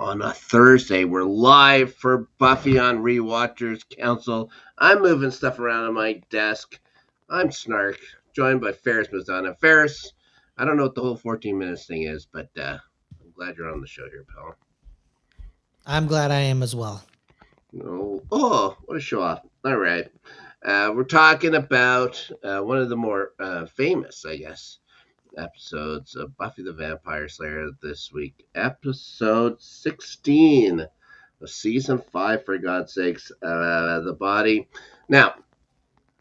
on a Thursday. We're live for Buffy on Rewatchers Council. I'm moving stuff around on my desk. I'm Snark, joined by Ferris Madonna. Ferris, I don't know what the whole 14 minutes thing is, but I'm glad you're on the show here, pal. I'm glad I am as well. Oh, what a show off. All right. We're talking about one of the more famous, I guess, episodes of Buffy the Vampire Slayer this week. Episode 16 of season 5, for God's sakes. The body. Now,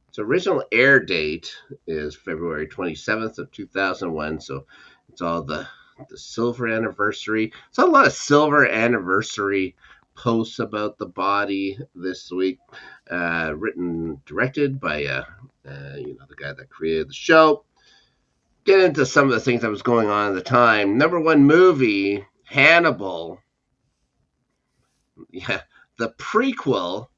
its original air date is February 27th of 2001, so it's all the silver anniversary. It's a lot of silver anniversary posts about the body this week. Written, directed by the guy that created the show. Get into some of the things that was going on at the time. Number one movie, Hannibal. Yeah, the prequel.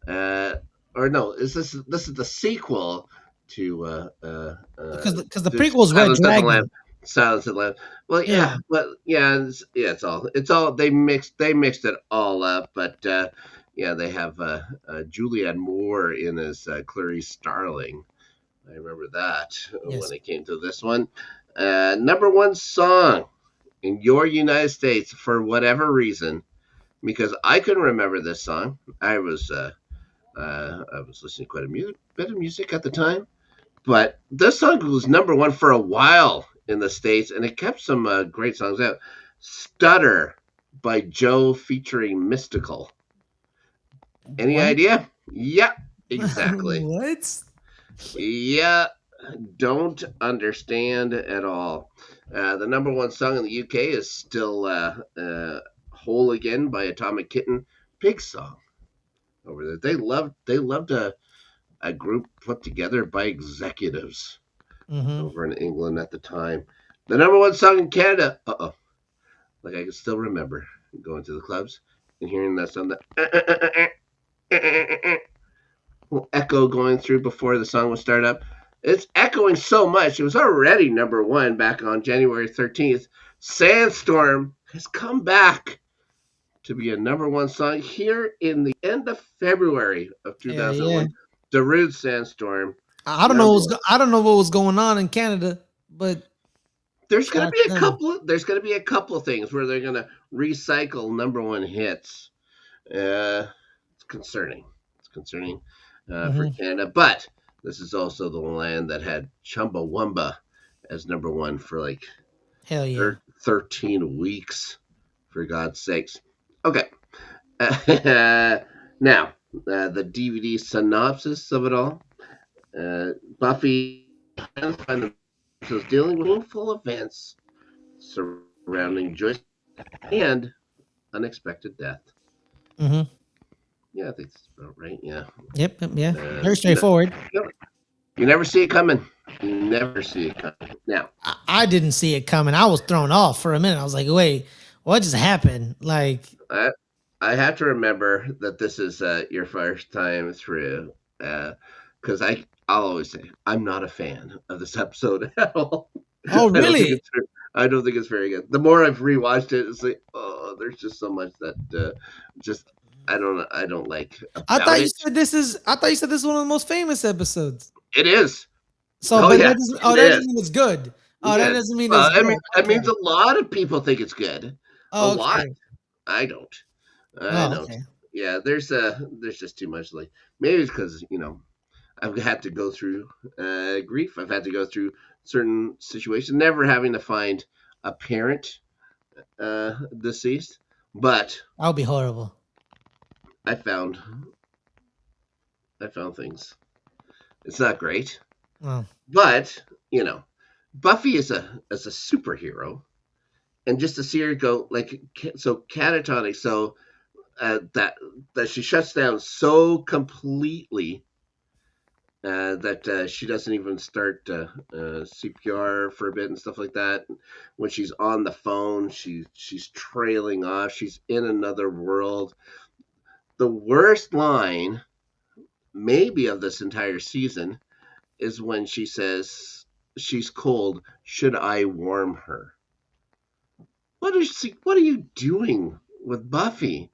Or no, this is the sequel to because the prequel's Red Dragon. Silence of the Lambs. Well, yeah, but it's all they mixed it all up. But they have Julianne Moore in as Clarice Starling. I remember that when it came to this one. Number one song in your United States for whatever reason, because I couldn't remember this song. I was listening to quite a bit of music at the time, but this song was number one for a while in the States, and it kept some great songs out. Stutter by Joe featuring Mystical. Any idea? Yeah, exactly. What? Yeah, don't understand at all. The number one song in the UK is still Whole Again by Atomic Kitten. Big song over there. They loved a group put together by executives over in England at the time. The number one song in Canada. Like I can still remember going to the clubs and hearing that song. Echo going through before the song would start up. It's echoing so much. It was already number one back on January 13th. Sandstorm has come back to be a number one song here in the end of February of 2001. Darude Sandstorm. I don't know what was going on in Canada, but there's going to be a couple of things where they're going to recycle number one hits. It's concerning. For Canada, but this is also the land that had Chumbawamba as number one for like 13 weeks, for God's sakes. Okay. Now, the DVD synopsis of it all. Buffy is dealing with painful events surrounding Joyce and unexpected death. Yeah, I think that's about right. Yeah. Yep. Yeah. Very straightforward. You never see it coming. Now, I didn't see it coming. I was thrown off for a minute. I was like, wait, what just happened? Like, I have to remember that this is your first time through, because I'll always say I'm not a fan of this episode at all. Oh, really? I don't think it's very good. The more I've rewatched it, it's like, oh, there's just so much that I don't like. I thought you said this is one of the most famous episodes. It is. So, that doesn't mean it's good. That doesn't mean it's good. That means a lot of people think it's good. Oh, a lot. I don't. I don't. Okay. Yeah, there's just too much. Like, maybe it's because I've had to go through grief. I've had to go through certain situations, never having to find a parent deceased. But that would be horrible. I found things. It's not great. Wow. But, Buffy is a superhero. And just to see her go so catatonic, so that she shuts down so completely that she doesn't even start CPR for a bit and stuff like that. When she's on the phone, she's trailing off. She's in another world. The worst line, maybe of this entire season, is when she says she's cold. Should I warm her? What are you doing with Buffy,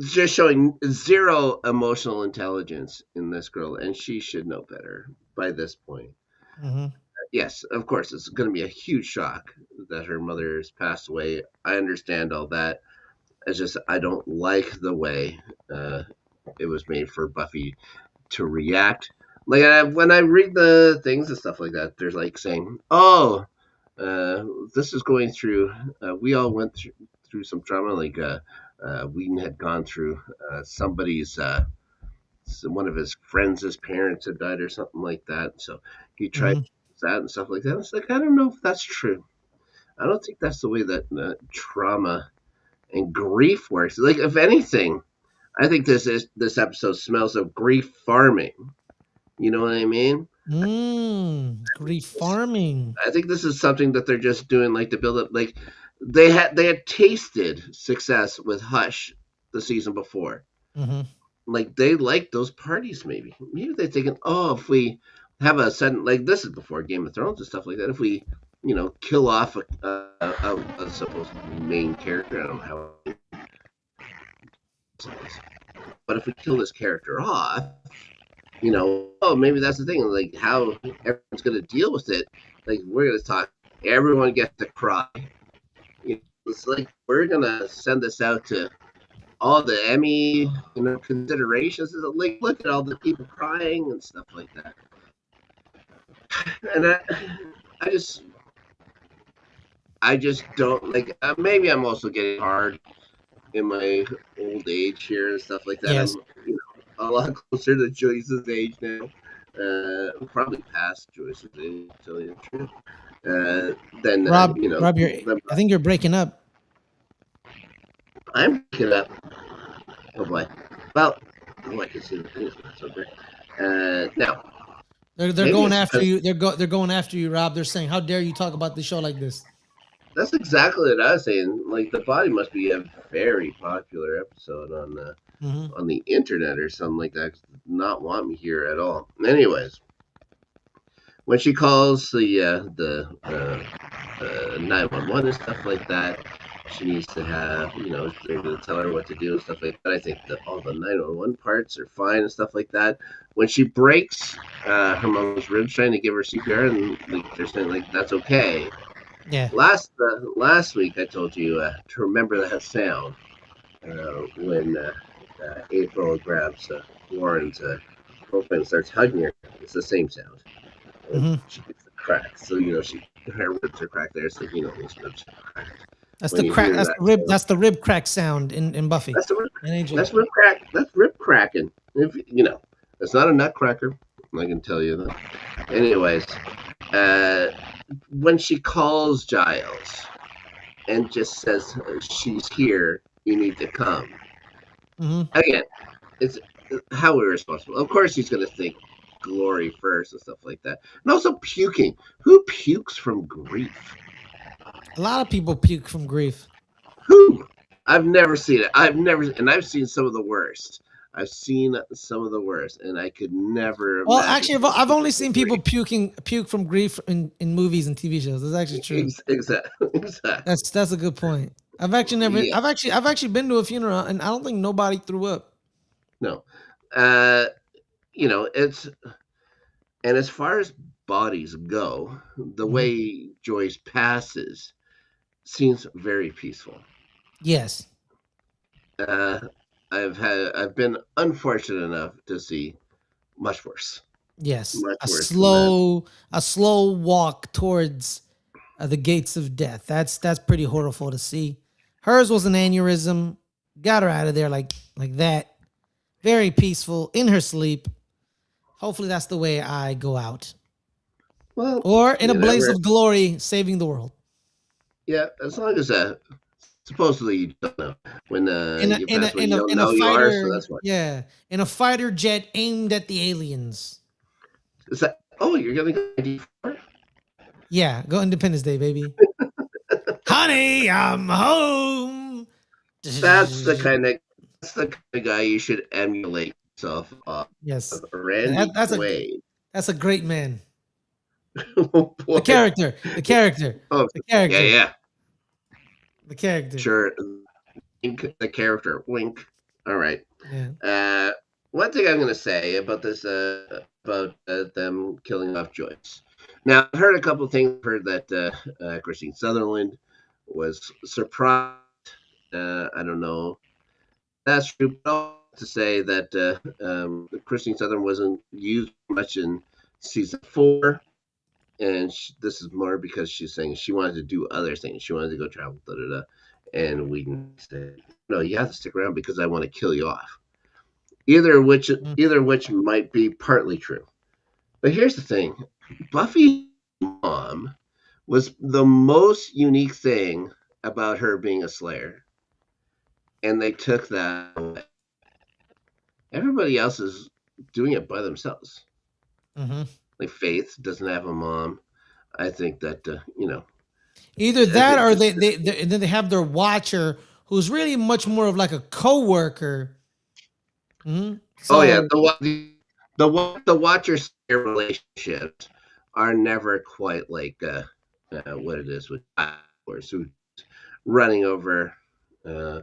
just showing zero emotional intelligence in this girl, and she should know better by this point. Hmm. Yes, of course, it's going to be a huge shock that her mother has passed away. I understand all that. It's just I don't like the way uh, it was made for Buffy to react. Like when I read the things and stuff like that, there's like saying, "Oh, this is going through. We all went through some trauma. Like Whedon had gone through somebody's one of his friends' parents had died or something like that. So he tried Hmm. that and stuff like that. It's like I don't know if that's true. I don't think that's the way that trauma and grief works. Like if anything, I think this episode smells of grief farming. You know what I mean? Grief farming. I think this is something that they're just doing, like to build up. Like they had tasted success with Hush the season before. Hmm. Like they like those parties. Maybe they're thinking, oh, if we have a sudden like this is before Game of Thrones and stuff like that. If we kill off a supposed main character, I don't know how it is, but if we kill this character off, oh, maybe that's the thing. Like how everyone's going to deal with it. Like we're going to talk. Everyone gets to cry. It's like we're going to send this out to all the Emmy, considerations. Like look at all the people crying and stuff like that. And I just, I just don't like. Maybe I'm also getting hard in my old age here and stuff like that. Yes. I'm, a lot closer to Joyce's age now. Probably past Joyce's age, to tell you the truth. Then Rob, I think you're breaking up. I'm picking up. Oh boy. Well, I can see the things. So great. Now They're maybe going it's after because you. They're going after you, Rob. They're saying, "How dare you talk about the show like this?" that's exactly what I was saying. Like the body must be a very popular episode Hmm. on the internet or something like that. Not want me here at all. Anyways, when she calls the 911 and stuff like that, she needs to have they're going to tell her what to do and stuff like that. I think that all the 911 parts are fine and stuff like that. When she breaks her mom's ribs trying to give her CPR, and like, they're saying like that's okay. Yeah. Last week I told you to remember that sound when April grabs Warren's girlfriend and starts hugging her. It's the same sound. Hmm. She gets the crack, so her ribs are cracked there. So those ribs are cracked. That's When the you crack. hear That's that the rib. sound, That's the rib crack sound in Buffy that's the rib, and AJ. that's rib crack. That's rib cracking. If it's not a nutcracker. I can tell you that. Anyways, uh, when she calls Giles and just says she's here, you need to come. Hmm. Again, it's how irresponsible. Of course, he's going to think glory first and stuff like that. And also puking. Who pukes from grief? A lot of people puke from grief. Who? I've never seen it. I've seen some of the worst. I've seen some of the worst, and I could never Well, imagine actually, I've only from seen people grief. puke from grief in movies and TV shows. That's actually true. Exactly. That's a good point. I've actually never. Yeah. I've actually been to a funeral, and I don't think nobody threw up. No. It's and as far as bodies go, the Hmm. way Joyce passes seems very peaceful. Yes. Uh, I've been unfortunate enough to see much worse, Yes. much A worse than that. slow walk towards the gates of death. That's pretty horrible to see. Hers was an aneurysm. Got her out of there like that. Very peaceful in her sleep. Hopefully that's the way I go out. Well, Or in a you blaze never. of glory, saving the world. Yeah, as long as supposedly you don't know when In a you in a pass away, in you a don't in a know you are, so fighter, that's fine. yeah. In a fighter jet aimed at the aliens. Is that? Oh, you're getting ID for it? Yeah, go Independence Day, baby. Honey, I'm home. That's the kind of guy you should emulate yourself of. Yes. Randy That's a Quaid. that's a great man. Oh The boy. character, the character, Oh the yeah, character, yeah. the character. Sure. Wink, the character. Wink. All right. Yeah. Uh, One thing I'm going to say about this, about them killing off Joyce. Now, I've heard a couple of things. I've heard that Christine Sutherland was surprised. I don't know. That's true. But I'll have to say that Christine Sutherland wasn't used much in season 4. And this is more because she's saying she wanted to do other things. She wanted to go travel, da da da. And we said, no, you have to stick around because I want to kill you off. Mm. Either which might be partly true. But here's the thing: Buffy's mom was the most unique thing about her being a Slayer, and they took that away. Everybody else is doing it by themselves. Mm-hmm. Like Faith doesn't have a mom. I think that Either I that think or just and then they have their watcher who's really much more of like a co-worker. oh yeah, So the watcher Slayer relationships are never quite like what it is with Wars who running over uh,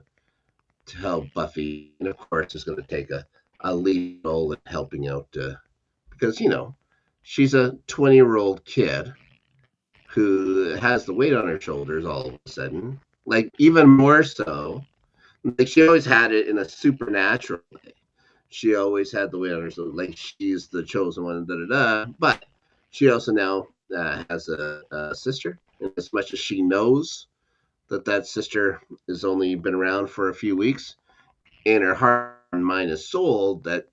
to help Buffy, and of course is going to take a lead role in helping out because she's a 20-year-old kid who has the weight on her shoulders all of a sudden, like even more so. Like she always had it in a supernatural way. She always had the weight on her shoulders, like she's the chosen one, da da da. But she also now has a sister, and as much as she knows that sister has only been around for a few weeks, in her heart and mind and soul that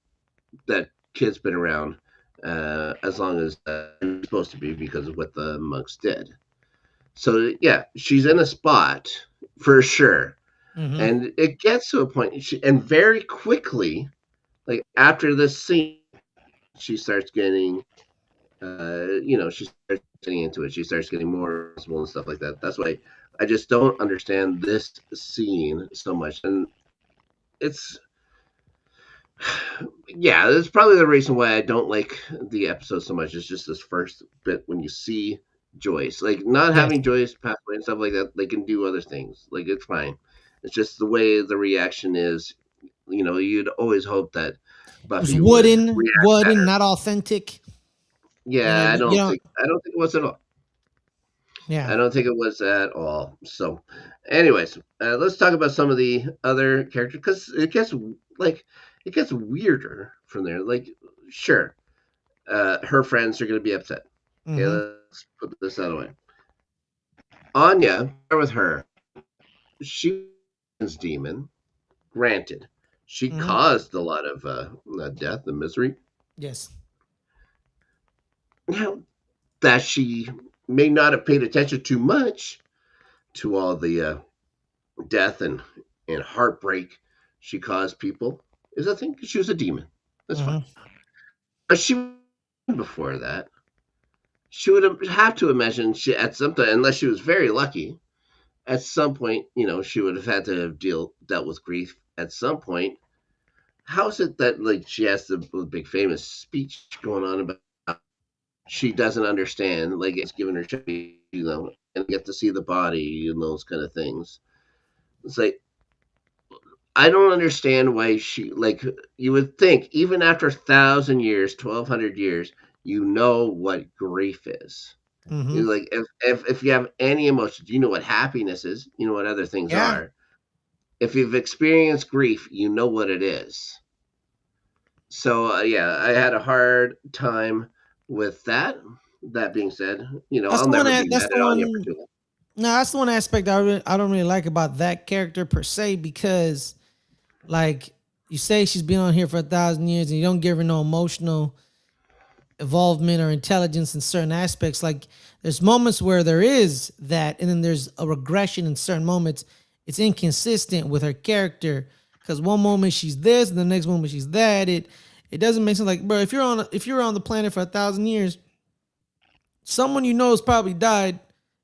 kid's been around as long as he's supposed to be because of what the monks did. So yeah, she's in a spot for sure, mhm. and it gets to a point, and very quickly, like after this scene, she starts getting, she starts getting into it. She starts getting more responsible and stuff like that. That's why I just don't understand this scene so much, and it's yeah, that's probably the reason why I don't like the episode so much. Is just this first bit when you see Joyce, like not Yes. having Joyce pass away and stuff like that. They can do other things, like it's fine. It's just the way the reaction is. You'd always hope that It was Buffy would react wooden, better. not authentic. Yeah, I don't think it was at all. Yeah. I don't think it was at all. So, anyways, let's talk about some of the other characters because like it gets weirder from there. Like, sure, her friends are going to be upset. Okay, Mm-hmm. let's put this out of the way. Anya, with her, she was a demon. Granted, she Mm-hmm. caused a lot of death and misery. Yes. Now that she may not have paid attention too much to all the death and heartbreak she caused people is I think she was a demon. That's fine. Mm-hmm. But she before that, she would have to imagine she at some time, unless she was very lucky, at some point, she would have had to have dealt with grief at some point. How is it that like she has the big famous speech going on about she doesn't understand, like it's given her and get to see the body and those kind of things. It's like I don't understand why she like you would think even after 1,000 years, 1,200 years, you know what grief is. Mm-hmm. You like if you have any emotions, you know what happiness is. You know what other things Yeah. are. If you've experienced grief, you know what it is. So yeah, I had a hard time with that. That being said, That's I'll the one. never be That's mad the at Anya for one. too long. No, that's the one aspect I don't really like about that character per se because, like you say, she's been on here for 1,000 years and you don't give her no emotional involvement or intelligence in certain aspects. Like there's moments where there is that, and then there's a regression in certain moments. It's inconsistent with her character because one moment she's this, and the next moment she's that. It doesn't make sense. Like, bro, if you're on the planet for 1,000 years, someone you know has probably died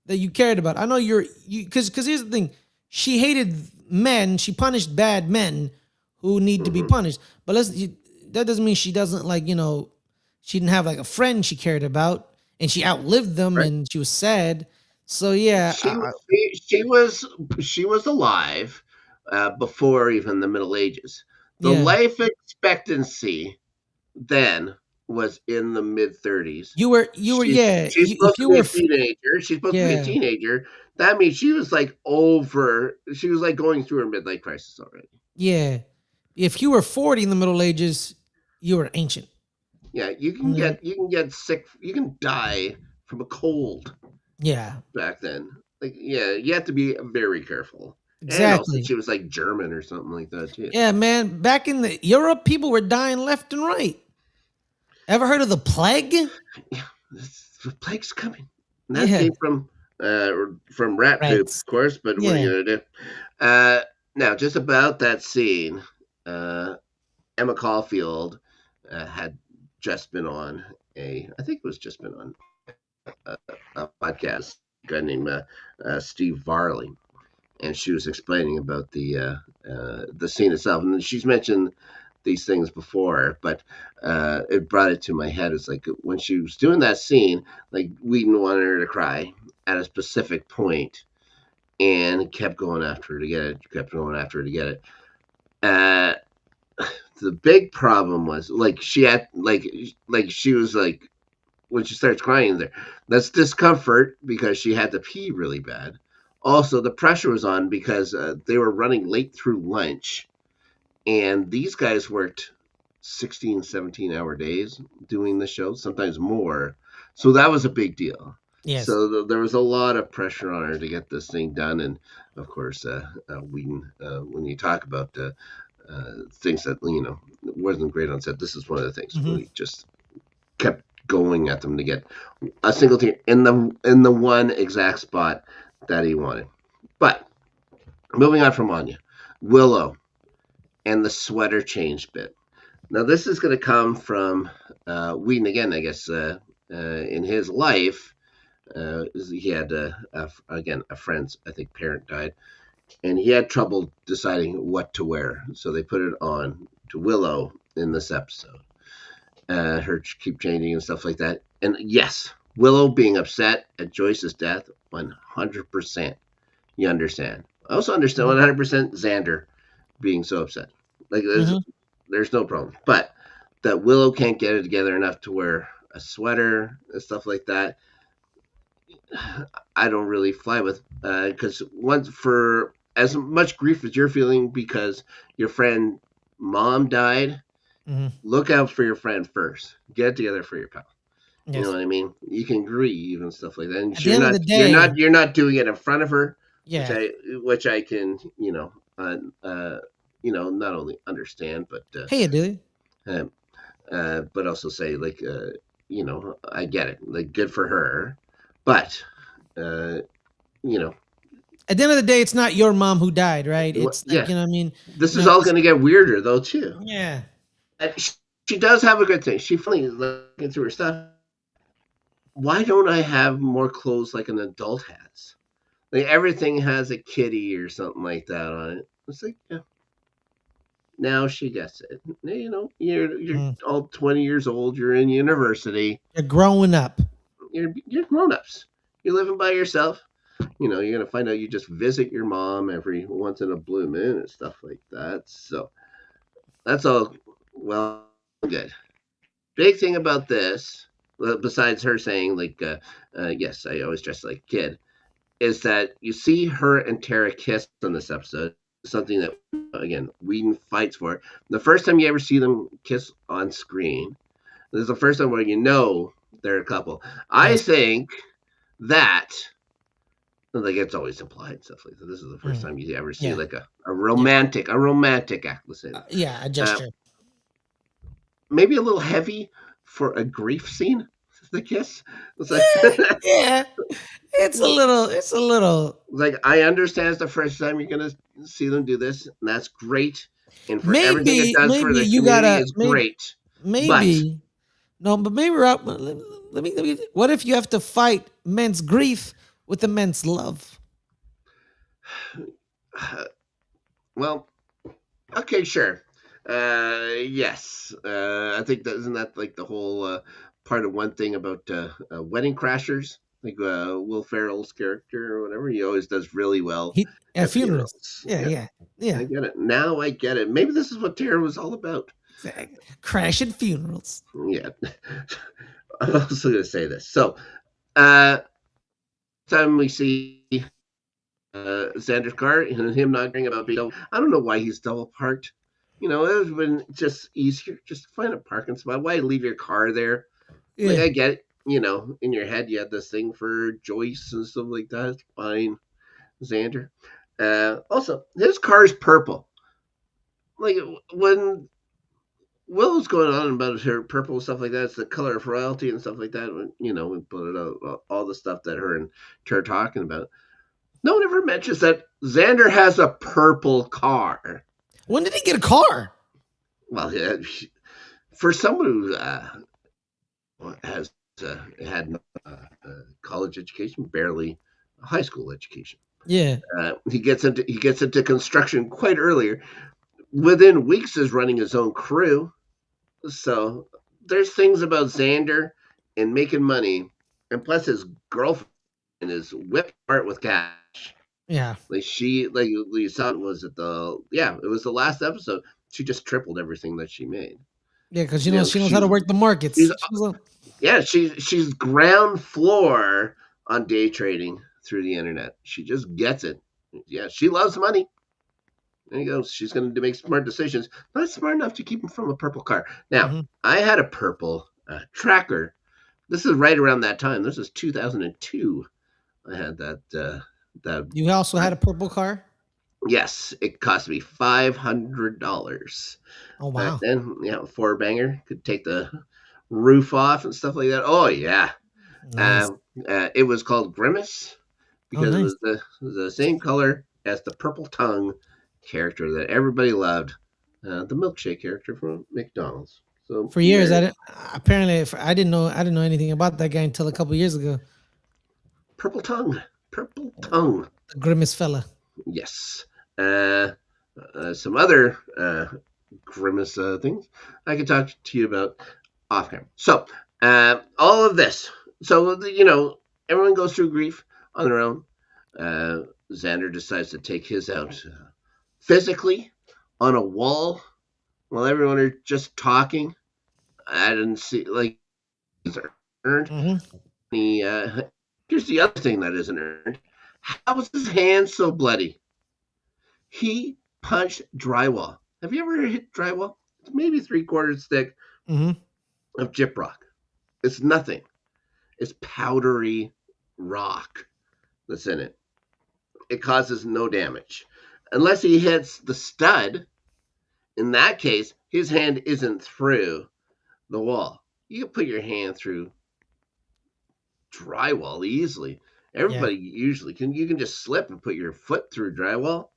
that you cared about. I know you because here's the thing. She hated men. She punished bad men who need to be Hmm. punished. But that doesn't mean she doesn't like she didn't have like a friend she cared about and she outlived them Right? and she was sad. So yeah, She was she was alive before even the Middle Ages. The Yeah. life expectancy then was in the mid 30s. Yeah. She's If supposed to you be were, a teenager. She's supposed to be a yeah, teenager. That means she was like over. She was like going through her midlife crisis already. yeah, if you were 40 in the Middle Ages, you were ancient. Yeah, Mm, you can get sick. You can die from a cold yeah, back then. Like, yeah, you have to be very careful. And also, exactly. she was like German or something like that too. Yeah, man. Back in the Europe, people were dying left and right. Ever heard of the plague? Yeah, the plague's coming. And that Yeah, came from rat poop, rats. of course. But what are Yeah. you gonna do? Uh, Now, just about that scene, Emma Caulfield had just been on I think it was just been on a podcast, a guy named Steve Varley, and she was explaining about the scene itself, and she's mentioned these things before, but it brought it to my head. It's like when she was doing that scene, like Whedon wanted her to cry at a specific point, and kept going after her to get it, kept going after her to get it. Uh, the big problem was like she had like she was like when she starts crying there, that's discomfort because she had to pee really bad. Also, the pressure was on because they were running late through lunch, and these guys worked 16, 17-hour days doing the show, sometimes more. So that was a big deal. Yes. So there was a lot of pressure on her to get this thing done, and of course, Whedon, when you talk about things that wasn't great on set, this is one of the things Hmm. where he just kept going at them to get a single team in the one exact spot that he wanted. But moving on from Anya, Willow and the sweater change bit. Now this is going to come from Whedon again, I guess. In his life, he had again a friend's, I think, parent died, and he had trouble deciding what to wear, so they put it on to Willow in this episode. Her keep changing and stuff like that. And yes, Willow being upset at Joyce's death, 100%. You understand. I also understand Hmm. 100% Xander being so upset. Like Hmm. there's no problem. But that Willow can't get it together enough to wear a sweater and stuff like that, I don't really fly with because once for as much grief as you're feeling because your friend mom died, Hmm. look out for your friend first. Get it together for your pal. You know Yes. what I mean? You can grieve and stuff like that. And At the end of the day, you're not doing it in front of her, yeah. which I can not only understand Hey, Adelia. uh, but also say like I get it. Like good for her, but uh, you know At the end of the day, it's not your mom who died, right? It's like, yeah. I mean, This is all going to get weirder though too. yeah. And she does have a good thing. She finally looking through her stuff. Why don't I have more clothes like an adult has? Like everything has a kitty or something like that on it. It's like, yeah, now she gets it. You're Mm. all 20 years old. You're in university. You're growing up. You're grown ups. You're living by yourself. You're gonna find out you just visit your mom every once in a blue moon and stuff like that. So that's all well good. Big thing about this, besides her saying like, yes, I always dress like a kid, is that you see her and Tara kiss in this episode. Something that again Whedon fights for. The first time you ever see them kiss on screen, this is the first time where they're a couple. I Yes. think that like it's always implied and stuff like that. This is the first Mm. time you ever see Yeah. like Yeah. a romantic act. Let's say that. Yeah. A Uh, gesture. Maybe a little heavy for a grief scene. The kiss. It's like Yeah. It's a little. like I understand it's the first time you're gonna see them do this, and that's great. And for everything it does for Maybe the you community gotta, is great. But maybe, no, but maybe Rob, let me, what if you have to fight men's grief with immense love? well, okay, sure. Yes, I think that isn't that like the whole part of one thing about Wedding Crashers. like Will Ferrell's character or whatever. He always does really well He at at funerals. funerals. Yeah, Yeah, yeah, yeah. I get it now. I get it. Maybe this is what Tara was all about. Exactly. Crashing funerals. Yeah. I'm also going to say this. So, uh, time we see Xander's car and him not caring about being, I don't know why he's double parked. You know, it would have been just easier just to find a parking spot. Why leave your car there? Like, Yeah. I get it. You know, in your head, you had this thing for Joyce and stuff like that. It's fine, Xander. Also, his car is purple. Like, when Will was going on about her purple and stuff like that, it's the color of royalty and stuff like that. You know, we put it out, all the stuff that her and Ter are talking about. No one ever mentions that Xander has a purple car. When did he get a car? Well, yeah, for someone who has had no college education, barely a high school education, Yeah. he gets into construction quite earlier. Within weeks, is running his own crew. So there's things about Xander and making money, and plus his girlfriend is whipped apart with cash. Yeah. Like you saw it was at it was the last episode. She just tripled everything that she made. Yeah, because You know, she knows how to work the markets. she's she's ground floor on day trading through the internet. She just gets it. Yeah, she loves money. There you go. She's going to make smart decisions. Not smart enough to keep him from a purple car. Now, I had a purple tracker. This is right around that time. This is 2002. I had that. You also had a purple car? Yes, it cost me $500 Oh back wow. then. Yeah, four banger could take the roof off and stuff like that. Oh yeah. Nice. It was called Grimace Oh because it nice. was the same color as the purple tongue character that everybody loved, the milkshake character from McDonald's. So For years, I didn't. Apparently, I didn't know. I didn't know anything about that guy until a couple years ago. purple tongue, purple tongue. The grimace fella. Yes. Some other Grimace things I could talk to you about off camera. So all of this. So you know, everyone goes through grief on their own. Xander decides to take his out physically on a wall while everyone are just talking. I didn't see like it's earned. Mm-hmm. Here's the other thing that isn't earned. How was his hand so bloody? He punched drywall. Have you ever hit drywall? It's maybe 3/4 stick Mm-hmm. of gyprock. It's nothing. It's powdery rock that's in it. It causes no damage. Unless he hits the stud, in that case, his hand isn't through the wall. You can put your hand through drywall easily. Yeah. Everybody usually can. You can just slip and put your foot through drywall,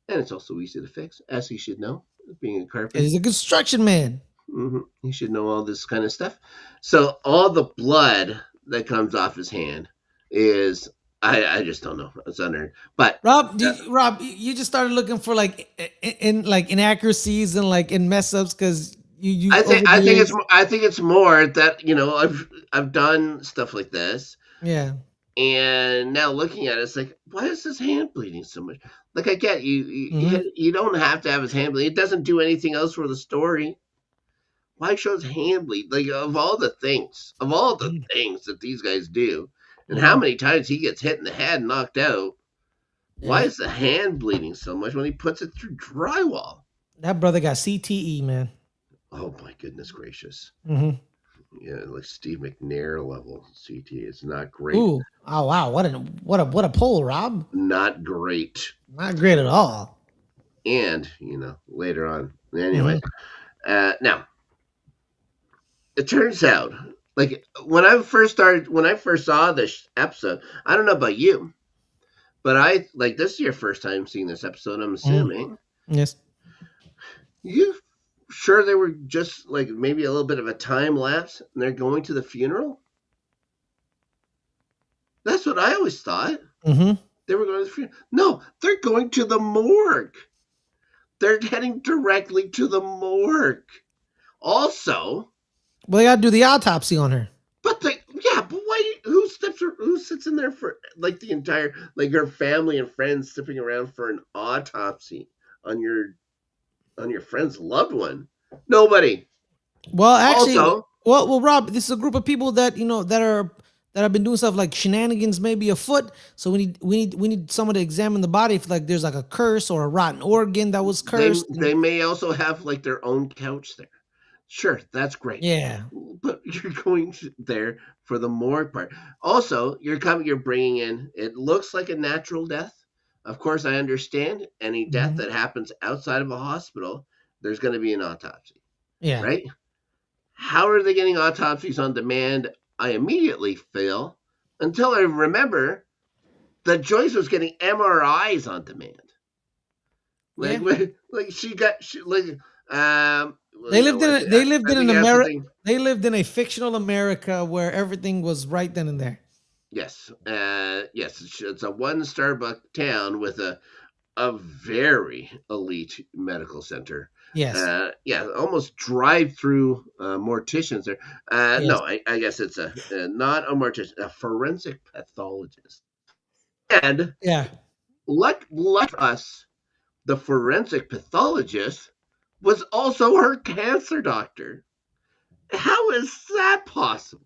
and it's also easy to fix, as he should know, being a carpenter. He's a construction man. He should know all this kind of stuff. So all the blood that comes off his hand is I just don't know. It's unearned. But Rob, you just started looking for like in like inaccuracies and like in mess ups because you over the years. I think it's more that you know I've done stuff like this, Yeah. and now looking at it, it's like why is his hand bleeding so much? Like I get Mm-hmm. you don't have to have his hand bleed. It doesn't do anything else for the story. Why show his hand bleed? Like of all the things that these guys do, and how Mm-hmm. many times he gets hit in the head and knocked out. Why Yeah. is the hand bleeding so much when he puts it through drywall? That brother got CTE, man. Oh my goodness gracious! Mm-hmm. Yeah, like Steve McNair level CT. It's not great. Ooh. Oh wow. What a pull, Rob. Not great. Not great at all. And you know later on. Anyway, Mm-hmm. now it turns out like when I first saw this episode, I don't know about you, but I like this is your first time seeing this episode. I'm assuming. Yes. You sure they were just like maybe a little bit of a time lapse and they're going to the funeral? That's what I always thought. Mm-hmm. They were going to the funeral. No, they're going to the morgue. They're heading directly to the morgue. Also, Well, they got to do the autopsy on her. but why? Who sits in there for like the entire, like her family and friends sitting around for an autopsy on your friend's loved one? Nobody. Well, actually, Also, Rob, this is a group of people that that have been doing stuff like shenanigans, maybe afoot. So we need someone to examine the body if like there's like a curse or a rotten organ that was they cursed. they may also have like their own couch there. Sure, that's great. Yeah. But you're going there for the morgue part. Also, you're bringing in. It looks like a natural death. Of course, I understand any death Hmm. that happens outside of a hospital. There's going to be an autopsy, Yeah. right? How are they getting autopsies on demand? I immediately feel until I remember that Joyce was getting MRIs on demand. Like, Yeah. like she got like well, They lived in they lived I in think an that's the America. thing. They lived in a fictional America where everything was right then and there. Yes, yes, it's a one-star buck town with a very elite medical center. Yes. Yeah, almost drive-through morticians there. Yes. No, I guess it's not a mortician, a forensic pathologist. And Yeah. luck for us, the forensic pathologist was also her cancer doctor. How is that possible?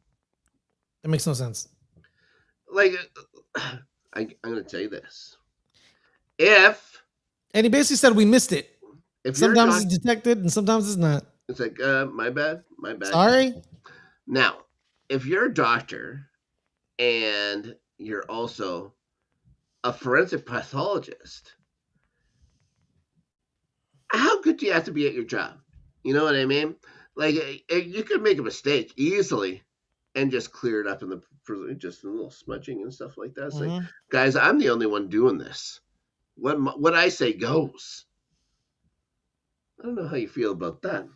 That makes no sense. Like, I'm going to tell you this: if And he basically said we missed it. if you're a Sometimes doc, it's detected and sometimes it's not. it's like, my bad. Sorry. Now, if you're a doctor and you're also a forensic pathologist, how good do you have to be at your job? You know what I mean? Like, you could make a mistake easily and just clear it up in the just a little smudging and stuff like that. It's like, Hmm. guys, I'm the only one doing this. What I say goes. I don't know how you feel about that.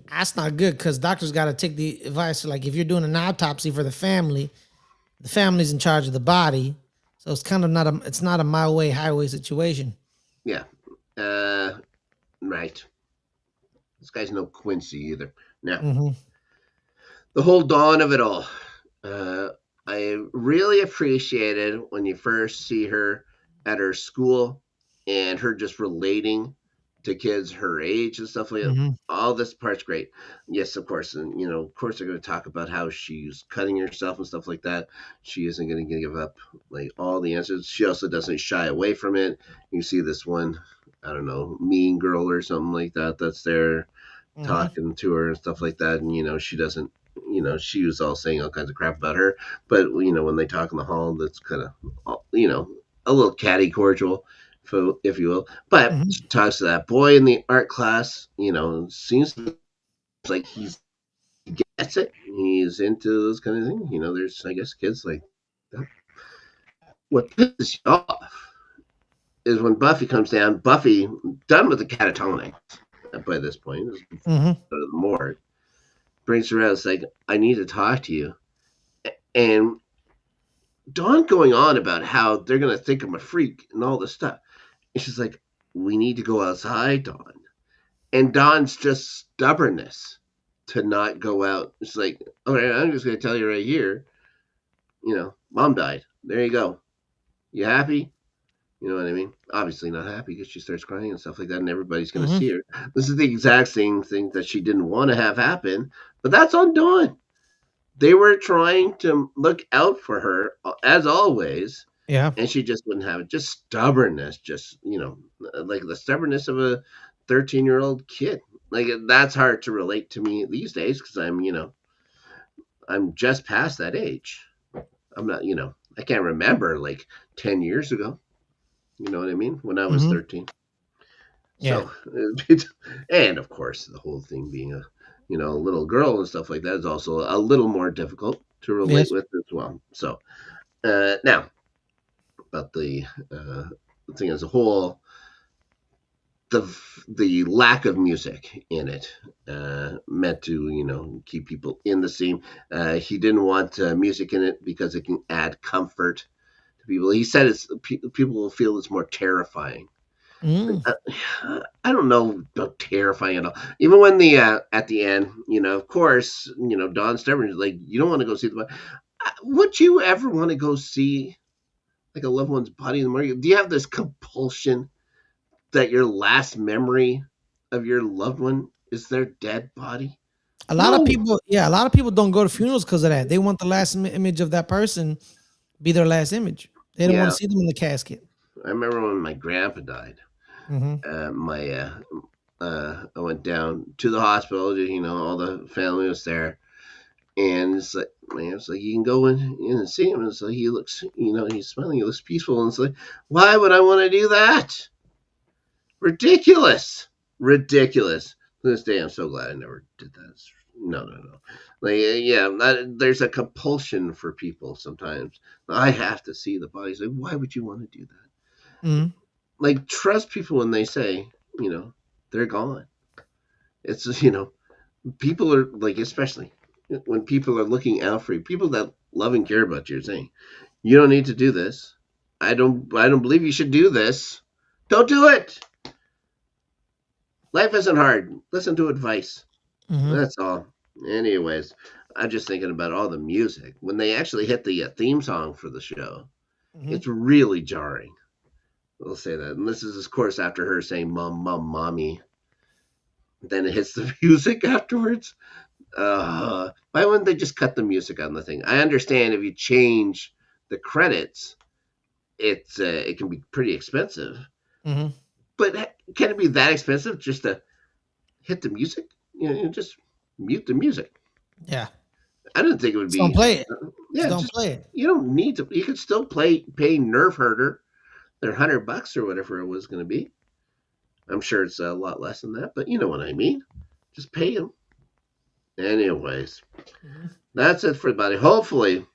That's not good because doctors got to take the advice. Like if you're doing an autopsy for the family's in charge of the body, so it's kind of not a my way highway situation. Yeah. Uh, right. This guy's no Quincy either. Now, Hmm. the whole dawn of it all. Uh, I really appreciated when you first see her at her school and her just relating to kids her age and stuff like that. Hmm. All this part's great. Yes, of course. And, of course, they're going to talk about how she's cutting herself and stuff like that. She isn't going to give up like all the answers. She also doesn't shy away from it. You see this one, I don't know, mean girl or something like that that's there Hmm. talking to her and stuff like that. And, she doesn't, she was all saying all kinds of crap about her. But, when they talk in the hall, that's kind of, a little catty cordial, if you will. But Hmm. she talks to that boy in the art class, seems like he gets it. He's into those kind of things. There's, I guess, kids like that. What pisses you off is when Buffy comes down. Buffy, done with the catatonic by this point, is go Hmm. to the morgue, brings her out. It's like, I need to talk to you. And Dawn going on about how they're going to think I'm a freak and all this stuff. And she's like, we need to go outside, Dawn. And Dawn's just stubbornness to not go out. It's like, okay, I'm just going to tell you right here, mom died. There you go. You happy? You know what I mean? Obviously not happy because she starts crying and stuff like that, and everybody's going to Hmm. see her. This is the exact same thing that she didn't want to have happen, but that's on Dawn. They were trying to look out for her as always, Yeah. and she just wouldn't have it. Just stubbornness, just like the stubbornness of a 13-year-old kid. Like that's hard to relate to me these days because I'm just past that age. I'm not, I can't remember like 10 years ago. You know what I mean? When I was Hmm. 13. Yeah. So, and of course, the whole thing being a little girl and stuff like that is also a little more difficult to relate Yes. with as well. So, now about the thing as a whole, the lack of music in it meant to keep people in the scene. He didn't want music in it because it can add comfort to people. He said people will feel it's more terrifying. Mm. I don't know about terrifying at all. Even when the at the end, of course, Don Stubborn is like, you don't want to go see the. Would you ever want to go see like a loved one's body in the morning? Do you have this compulsion that your last memory of your loved one is their dead body? A lot of No. people, yeah, a lot of people don't go to funerals because of that. They want the last image of that person be their last image. They don't want Yeah, to see them in the casket. I remember when my grandpa died. Hmm. My I went down to the hospital. All the family was there, and it's like, man, it's like you can go in and see him. And so he looks, he's smiling. He looks peaceful, and it's like, why would I want to do that? Ridiculous, ridiculous. To this day, I'm so glad I never did that. No, no, no. Like, yeah, there's a compulsion for people sometimes. I have to see the bodies. Like, why would you want to do that? Hmm. Like, trust people when they say, you know, they're gone. It's people are like, especially when people are looking out for you, people that love and care about you are saying, you don't need to do this. I don't believe you should do this. Don't do it. Life isn't hard. Listen to advice. Hmm. That's all. Anyways, I'm just thinking about all the music. When they actually hit the theme song for the show, Hmm. it's really jarring. We'll say that. And this is, of course, after her saying, Mom, Mom, Mommy. Then it hits the music afterwards. Why wouldn't they just cut the music on the thing? I understand if you change the credits, it can be pretty expensive. Hmm. But can it be that expensive just to hit the music? Just mute the music. Yeah. I didn't think it would Just don't be. play it. Just Yeah, don't just play it. you don't need to. You could still pay Nerf Herder their $100 or whatever it was going to be. I'm sure it's a lot less than that, but you know what I mean. Just pay them. Anyways, Hmm. that's it for everybody. Hopefully,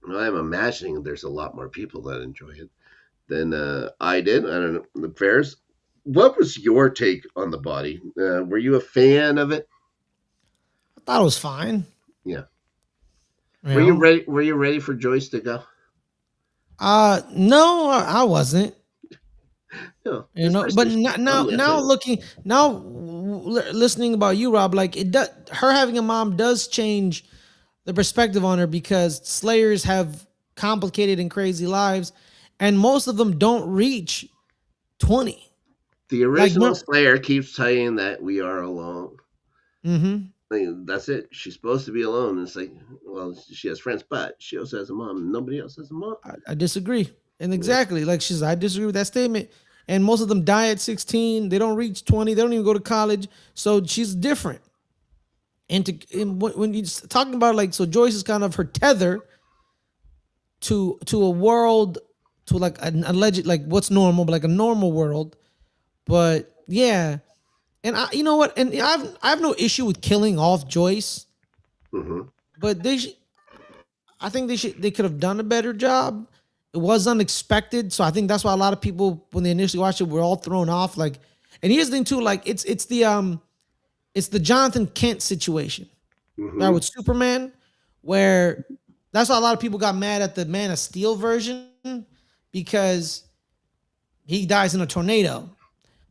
I'm imagining there's a lot more people that enjoy it than I did. I don't know. The Ferris, what was your take on the body? Were you a fan of it? I thought it was fine. Yeah. You Were you know. ready? Were you ready for Joyce to go? No, I wasn't. No, But especially on the now outside. looking now, listening about you, Rob, like it does. Her having a mom does change the perspective on her because Slayers have complicated and crazy lives, and most of them don't reach 20. The Like, original Slayer keeps saying that we are alone. mm-hmm. That's it. She's supposed to be alone. It's like, well, she has friends, but she also has a mom. Nobody else has a mom. I disagree, and Yeah. exactly like I disagree with that statement. And most of them die at 16. They don't reach 20. They don't even go to college. So she's different. And when you're talking about like, so Joyce is kind of her tether to a world, to like an alleged, like what's normal, but like a normal world. But yeah, and you know what? And I have no issue with killing off Joyce, Hmm. but I think they could have done a better job. It was unexpected, so I think that's why a lot of people when they initially watched it were all thrown off. Like, and here's the thing too, like it's the Jonathan Kent situation, right, Hmm. with Superman, where that's why a lot of people got mad at the Man of Steel version because he dies in a tornado.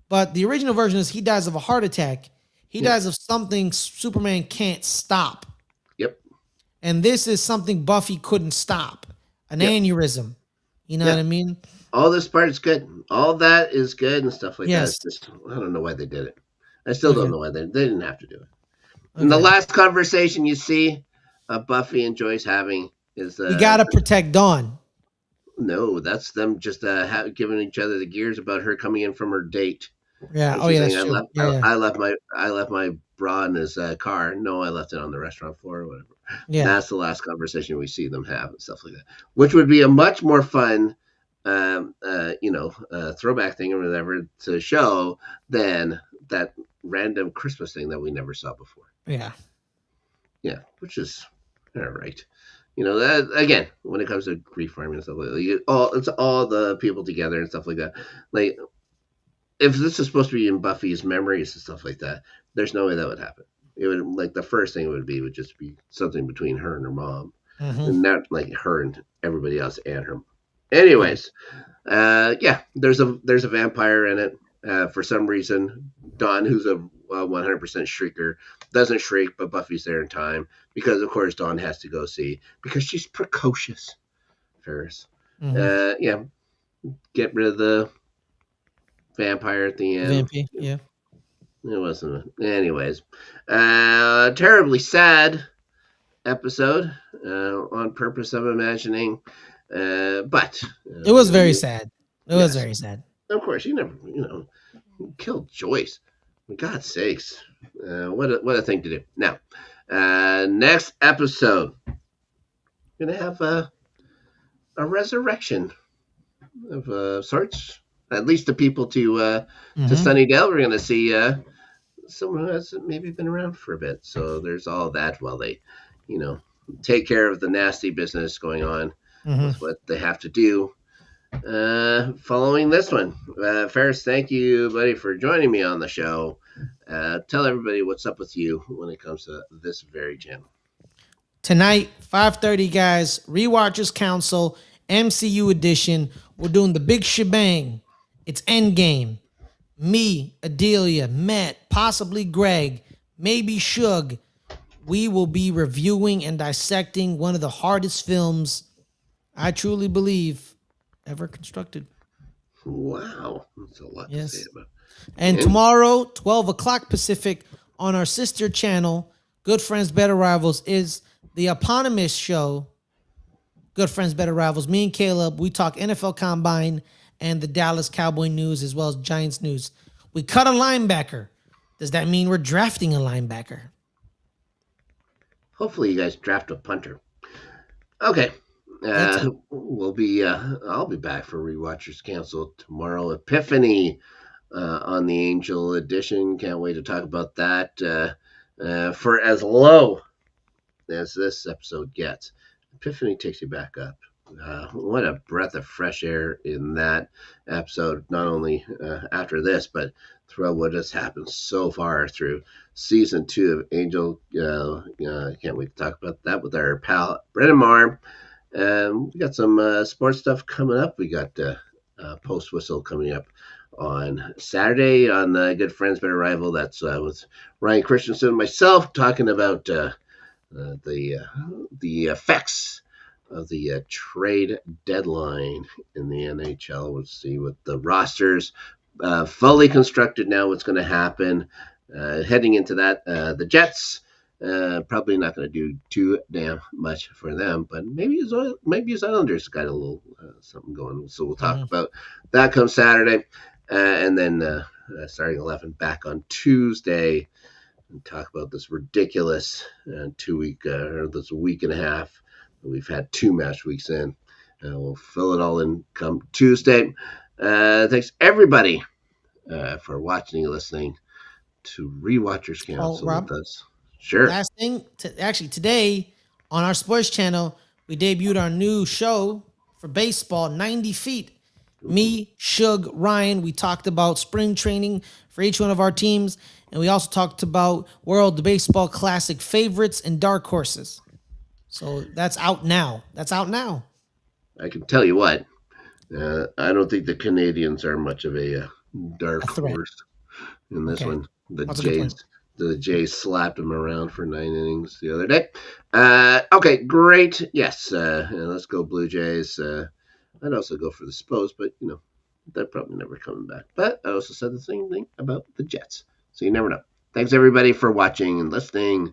But the original version is he dies of a heart attack. He Yeah. dies of something Superman can't stop. Yep. And this is something Buffy couldn't stop. An Yep. aneurysm. You know what Yep. I mean? All this part is good. All that is good and stuff like that. Yes. It's just I don't know why they did it. I still don't Okay. know why they didn't have to do it. And the Okay. last conversation you see Buffy and Joyce having is We gotta protect Dawn. no, that's them just giving each other the gears about her coming in from her date. Yeah. And Oh she's yeah, saying, that's true. Yeah, yeah. I left my bra in his car. No, I left it on the restaurant floor or whatever. Yeah. That's the last conversation we see them have and stuff like that, which would be a much more fun, throwback thing or whatever to show than that random Christmas thing that we never saw before. Yeah. Yeah, which is all right. That again, when it comes to grief farming and stuff like that, it's all the people together and stuff like that. Like if this is supposed to be in Buffy's memories and stuff like that, there's no way that would happen. It would like the first thing it would just be something between her and her mom, Hmm. and not like her and everybody else and her. Yeah. Anyways, yeah, there's a vampire in it. For some reason, Dawn, who's a 100% shrieker doesn't shriek, but Buffy's there in time because, of course, Dawn has to go see because she's precocious. Ferris. Mm-hmm. Yeah, get rid of the vampire at the end. Vampy, yeah. It wasn't. Anyways, terribly sad episode on purpose of imagining. But It was very we, sad. It was yes, very sad. of course, you never, killed Joyce. For God's sakes, what a thing to do. Now, next episode, we're gonna have a resurrection of sorts. At least the people to Mm-hmm. Sunnydale. We're gonna see someone who has maybe been around for a bit. So there's all that while they, you know, take care of the nasty business going on Mm-hmm. with what they have to do. Following this one, Ferris, thank you, buddy, for joining me on the show. Tell everybody what's up with you when it comes to this very channel. Tonight, 5:30, guys. Rewatchers Council, MCU edition. We're doing the big shebang. It's Endgame. Me, Adelia, Matt, possibly Greg, maybe Shug. We will be reviewing and dissecting one of the hardest films I truly believe ever constructed. Wow, that's a lot to say Yes. about. And And tomorrow, 12 o'clock Pacific, on our sister channel, Good Friends, Better Rivals, is the eponymous show, Good Friends, Better Rivals. Me and Caleb, we talk NFL Combine and the Dallas Cowboy news as well as Giants news. We cut a linebacker. Does that mean we're drafting a linebacker? hopefully, you guys draft a punter. Okay. That too. We'll be. I'll be back for Rewatchers Council tomorrow. Epiphany on the Angel Edition. Can't wait to talk about that. For as low as this episode gets, Epiphany takes you back up. What a breath of fresh air in that episode, not only after this, but throughout what has happened so far through season 2 of Angel. Can't wait to talk about that with our pal Brennan Marr. We got some sports stuff coming up. We got Post Whistle coming up on Saturday on Good Friends Better Rival. That's with Ryan Christensen and myself talking about the effects of the trade deadline in the NHL. We'll see what the rosters fully constructed now. What's going to happen heading into that? The Jets. Probably not going to do too damn much for them, but maybe his Islanders got a little something going. So we'll talk Mhm. about that come Saturday, and then starting 11 back on Tuesday and talk about this ridiculous 2 week or this week and a half. We've had 2 match weeks in. We'll fill it all in come Tuesday. Thanks everybody for watching and listening to Rewatchers Oh, Council with Rob, us. Sure. last thing. Actually, today on our sports channel, we debuted our new show for baseball, 90 Feet. Me, Shug, Ryan, we talked about spring training for each one of our teams. And we also talked about World Baseball Classic favorites and dark horses. So that's out now. That's out now. I can tell you what. I don't think the Canadians are much of a A dark threat. horse in this Okay. one. The That's a good point. Jays slapped him around for 9 innings the other day. Okay, great. Yes, let's go Blue Jays. I'd also go for the Spos, but they're probably never coming back. But I also said the same thing about the Jets, so you never know. Thanks everybody for watching and listening,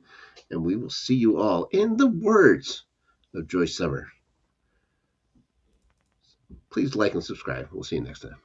and we will see you all in the words of Joyce Summer. Please like and subscribe. We'll see you next time.